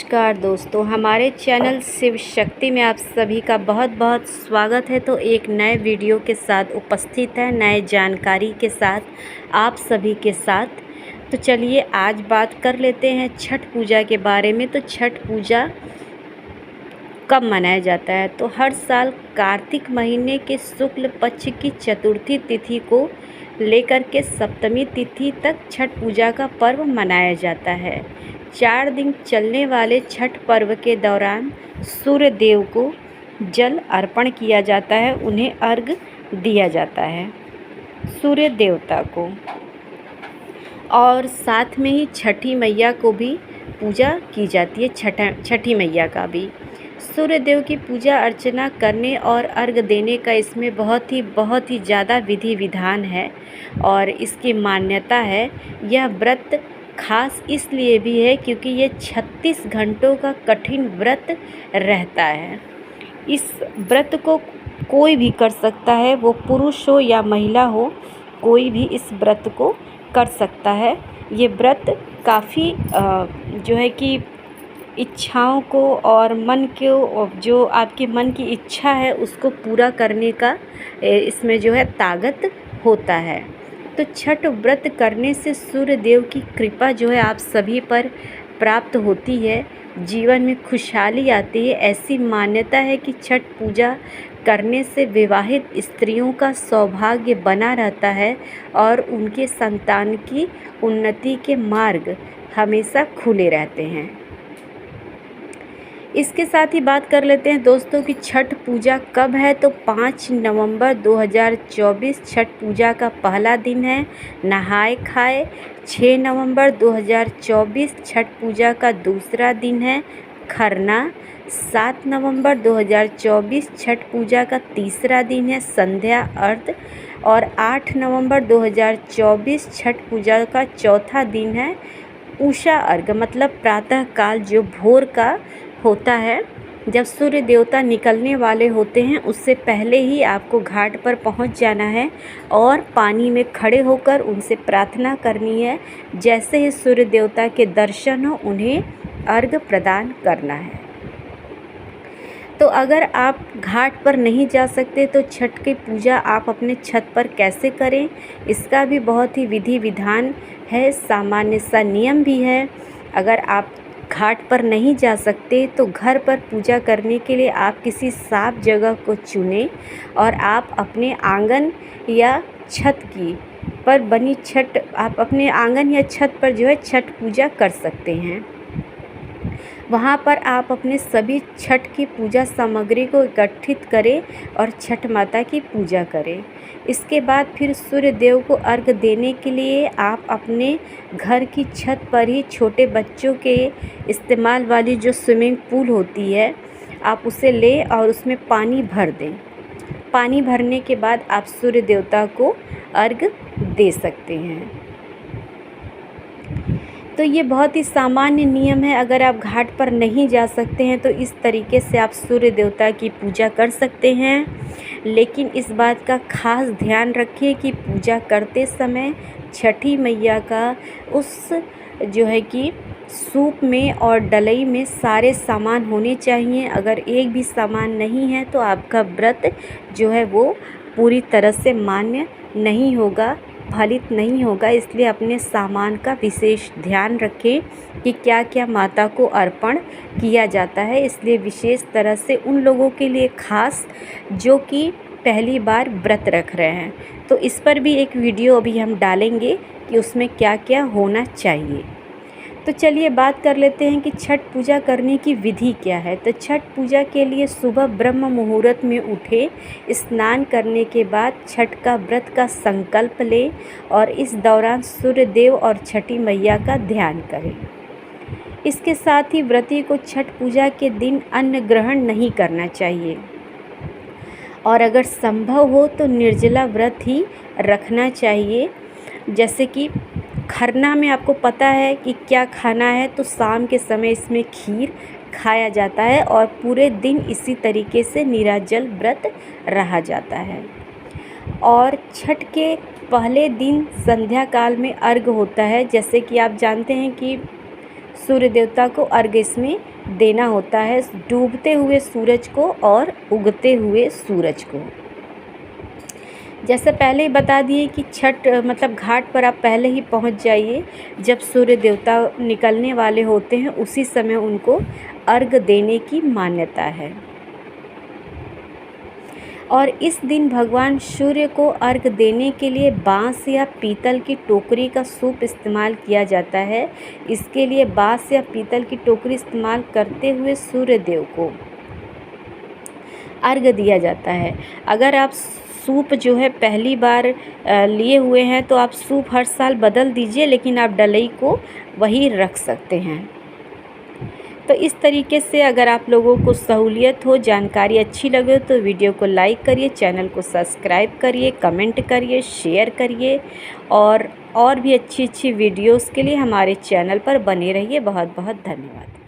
नमस्कार दोस्तों, हमारे चैनल शिव शक्ति में आप सभी का बहुत बहुत स्वागत है। तो एक नए वीडियो के साथ उपस्थित है, नए जानकारी के साथ आप सभी के साथ। तो चलिए आज बात कर लेते हैं छठ पूजा के बारे में। तो छठ पूजा कब मनाया जाता है? तो हर साल कार्तिक महीने के शुक्ल पक्ष की चतुर्थी तिथि को लेकर के सप्तमी तिथि तक छठ पूजा का पर्व मनाया जाता है। 4 दिन चलने वाले छठ पर्व के दौरान सूर्य देव को जल अर्पण किया जाता है, उन्हें अर्घ दिया जाता है सूर्य देवता को, और साथ में ही छठी मैया को भी पूजा की जाती है। छठी मैया का भी सूर्य देव की पूजा अर्चना करने और अर्घ देने का इसमें बहुत ही ज़्यादा विधि विधान है और इसकी मान्यता है। यह व्रत खास इसलिए भी है क्योंकि ये 36 घंटों का कठिन व्रत रहता है। इस व्रत को कोई भी कर सकता है, वो पुरुष हो या महिला हो, कोई भी इस व्रत को कर सकता है। ये व्रत काफ़ी जो है कि इच्छाओं को और मन को, जो आपके मन की इच्छा है उसको पूरा करने का इसमें जो है ताकत होता है। तो छठ व्रत करने से सूर्य देव की कृपा जो है आप सभी पर प्राप्त होती है, जीवन में खुशहाली आती है। ऐसी मान्यता है कि छठ पूजा करने से विवाहित स्त्रियों का सौभाग्य बना रहता है और उनके संतान की उन्नति के मार्ग हमेशा खुले रहते हैं। इसके साथ ही बात कर लेते हैं दोस्तों कि छठ पूजा कब है। तो 5 नवंबर 2024 छठ पूजा का पहला दिन है। नहाए खाए 6 नवंबर 2024 छठ पूजा का दूसरा दिन है। खरना 7 नवंबर 2024 छठ पूजा का तीसरा दिन है। संध्या अर्घ और 8 नवंबर 2024 छठ पूजा का चौथा दिन है। उषा अर्घ मतलब प्रातः काल जो भोर का होता है, जब सूर्य देवता निकलने वाले होते हैं उससे पहले ही आपको घाट पर पहुंच जाना है और पानी में खड़े होकर उनसे प्रार्थना करनी है। जैसे ही सूर्य देवता के दर्शन हो उन्हें अर्घ प्रदान करना है। तो अगर आप घाट पर नहीं जा सकते तो छठ की पूजा आप अपने छत पर कैसे करें, इसका भी बहुत ही विधि विधान है, सामान्य सा नियम भी है। अगर आप घाट पर नहीं जा सकते तो घर पर पूजा करने के लिए आप किसी साफ जगह को चुनें और आप अपने आंगन या छत की पर बनी छठ, आप अपने आंगन या छत पर जो है छठ पूजा कर सकते हैं। वहाँ पर आप अपने सभी छठ की पूजा सामग्री को इकट्ठित करें और छठ माता की पूजा करें। इसके बाद फिर सूर्य देव को अर्घ देने के लिए आप अपने घर की छत पर ही छोटे बच्चों के इस्तेमाल वाली जो स्विमिंग पूल होती है, आप उसे लें और उसमें पानी भर दें। पानी भरने के बाद आप सूर्य देवता को अर्घ दे सकते हैं। तो ये बहुत ही सामान्य नियम है। अगर आप घाट पर नहीं जा सकते हैं तो इस तरीके से आप सूर्य देवता की पूजा कर सकते हैं। लेकिन इस बात का खास ध्यान रखिए कि पूजा करते समय छठी मैया का उस जो है कि सूप में और डलई में सारे सामान होने चाहिए। अगर एक भी सामान नहीं है तो आपका व्रत जो है वो पूरी तरह से मान्य नहीं होगा, फलित नहीं होगा। इसलिए अपने सामान का विशेष ध्यान रखें कि क्या क्या माता को अर्पण किया जाता है। इसलिए विशेष तरह से उन लोगों के लिए खास जो कि पहली बार व्रत रख रहे हैं, तो इस पर भी एक वीडियो अभी हम डालेंगे कि उसमें क्या क्या होना चाहिए। तो चलिए बात कर लेते हैं कि छठ पूजा करने की विधि क्या है। तो छठ पूजा के लिए सुबह ब्रह्म मुहूर्त में उठे, स्नान करने के बाद छठ का व्रत का संकल्प लें और इस दौरान सूर्य देव और छठी मैया का ध्यान करें। इसके साथ ही व्रती को छठ पूजा के दिन अन्न ग्रहण नहीं करना चाहिए और अगर संभव हो तो निर्जला व्रत ही रखना चाहिए। जैसे कि खरना में आपको पता है कि क्या खाना है, तो शाम के समय इसमें खीर खाया जाता है और पूरे दिन इसी तरीके से निराजल व्रत रहा जाता है। और छठ के पहले दिन संध्या काल में अर्घ होता है। जैसे कि आप जानते हैं कि सूर्य देवता को अर्घ्य इसमें देना होता है, डूबते हुए सूरज को और उगते हुए सूरज को। जैसे पहले ही बता दिए कि छठ मतलब घाट पर आप पहले ही पहुंच जाइए, जब सूर्य देवता निकलने वाले होते हैं उसी समय उनको अर्घ्य देने की मान्यता है। और इस दिन भगवान सूर्य को अर्घ्य देने के लिए बांस या पीतल की टोकरी का सूप इस्तेमाल किया जाता है। इसके लिए बांस या पीतल की टोकरी इस्तेमाल करते हुए सूर्य देव को अर्घ्य दिया जाता है। अगर आप सूप जो है पहली बार लिए हुए हैं तो आप सूप हर साल बदल दीजिए, लेकिन आप डलई को वही रख सकते हैं। तो इस तरीके से अगर आप लोगों को सहूलियत हो, जानकारी अच्छी लगे तो वीडियो को लाइक करिए, चैनल को सब्सक्राइब करिए, कमेंट करिए, शेयर करिए और भी अच्छी वीडियोस के लिए हमारे चैनल पर बने रहिए। बहुत बहुत धन्यवाद।